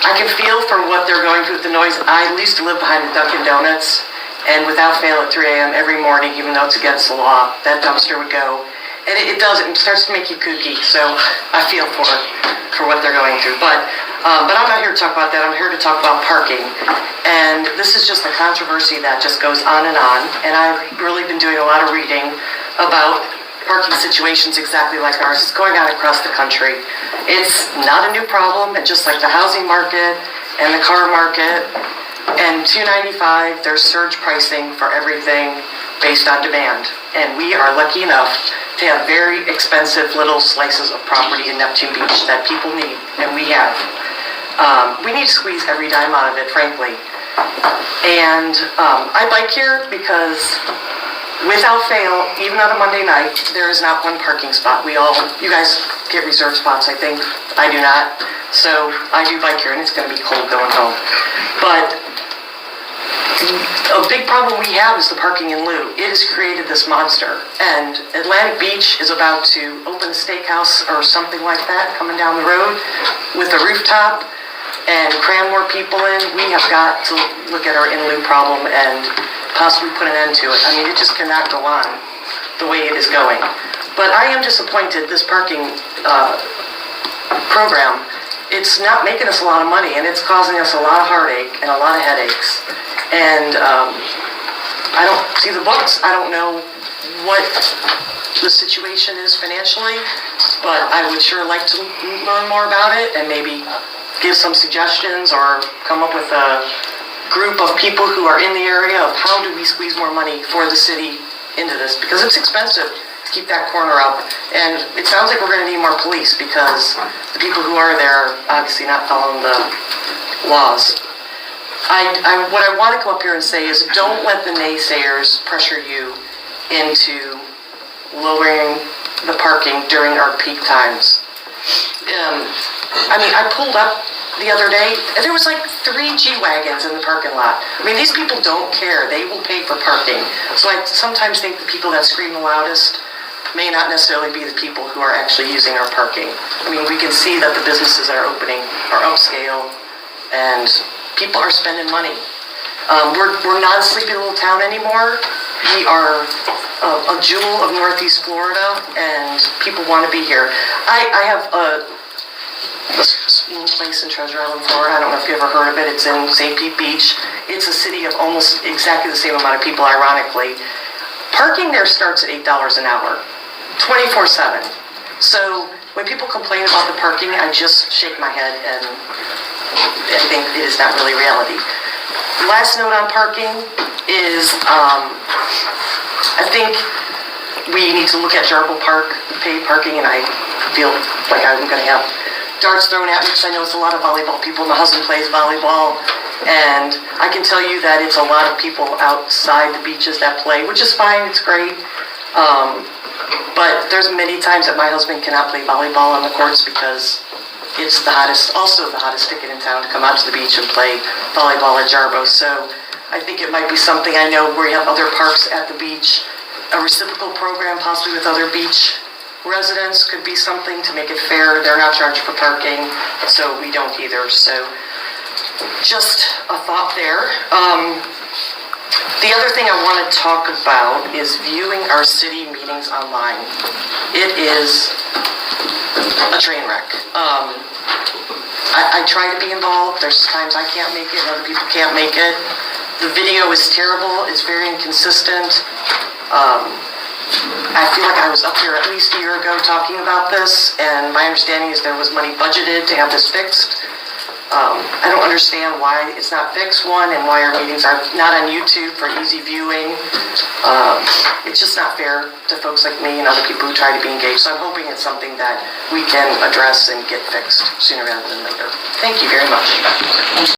I can feel for what they're going through with the noise. I used to live behind the Dunkin' Donuts, and without fail at 3 a.m. every morning, even though it's against the law, that dumpster would go. And it does, it starts to make you kooky, so I feel for what they're going through. But I'm not here to talk about that. I'm here to talk about parking. And this is just a controversy that just goes on, and I've really been doing a lot of reading about parking situations exactly like ours. It's going on across the country. It's not a new problem, and just like the housing market and the car market, and 295, there's surge pricing for everything based on demand. And we are lucky enough to have very expensive little slices of property in Neptune Beach that people need, and we have. We need to squeeze every dime out of it, frankly. And I bike here because without fail, even on a Monday night, there is not one parking spot. You guys get reserved spots, I think. I do not. So I do bike here, and it's going to be cold going home. But a big problem we have is the parking in lieu. It has created this monster. And Atlantic Beach is about to open a steakhouse or something like that coming down the road with a rooftop and cram more people in. We have got to look at our in lieu problem and possibly put an end to it. I mean, it just cannot go on the way it is going. But I am disappointed this parking program, it's not making us a lot of money, and it's causing us a lot of heartache and a lot of headaches. And I don't see the books. I don't know what the situation is financially, but I would sure like to learn more about it and maybe give some suggestions or come up with a group of people who are in the area of how do we squeeze more money for the city into this, because it's expensive to keep that corner up. And it sounds like we're going to need more police because the people who are there are obviously not following the laws. What I want to come up here and say is don't let the naysayers pressure you into lowering the parking during our peak times. I pulled up the other day, and there was like 3 G-Wagons in the parking lot. I mean, these people don't care. They will pay for parking. So I sometimes think the people that scream the loudest may not necessarily be the people who are actually using our parking. I mean, we can see that the businesses that are opening are upscale, and people are spending money. We're not a sleepy little town anymore. We are a jewel of Northeast Florida, and people want to be here. I have a place in Treasure Island, Florida. I don't know if you ever heard of it. It's in St. Pete Beach. It's a city of almost exactly the same amount of people, ironically. Parking there starts at $8 an hour, 24/7. So when people complain about the parking, I just shake my head and I think it is not really reality. Last note on parking is I think we need to look at Jarble Park paid parking, and I feel like I'm going to have darts thrown at me because I know it's a lot of volleyball people. My husband plays volleyball, and I can tell you that it's a lot of people outside the beaches that play, which is fine, it's great. But there's many times that my husband cannot play volleyball on the courts because it's also the hottest ticket in town to come out to the beach and play volleyball at Jarbo. So I think it might be something, I know where you have other parks at the beach, a reciprocal program possibly with other beach residents could be something to make it fair. They're not charged for parking, so we don't either. So just a thought there. The other thing I want to talk about is viewing our city meetings online. It is a train wreck. I try to be involved. There's times I can't make it, other people can't make it. The video is terrible. It's very inconsistent. I feel like I was up here at least a year ago talking about this, and my understanding is there was money budgeted to have this fixed. I don't understand why it's not fixed, one, and why our meetings are not on YouTube for easy viewing. It's just not fair to folks like me and other people who try to be engaged. So I'm hoping it's something that we can address and get fixed sooner rather than later. Thank you very much.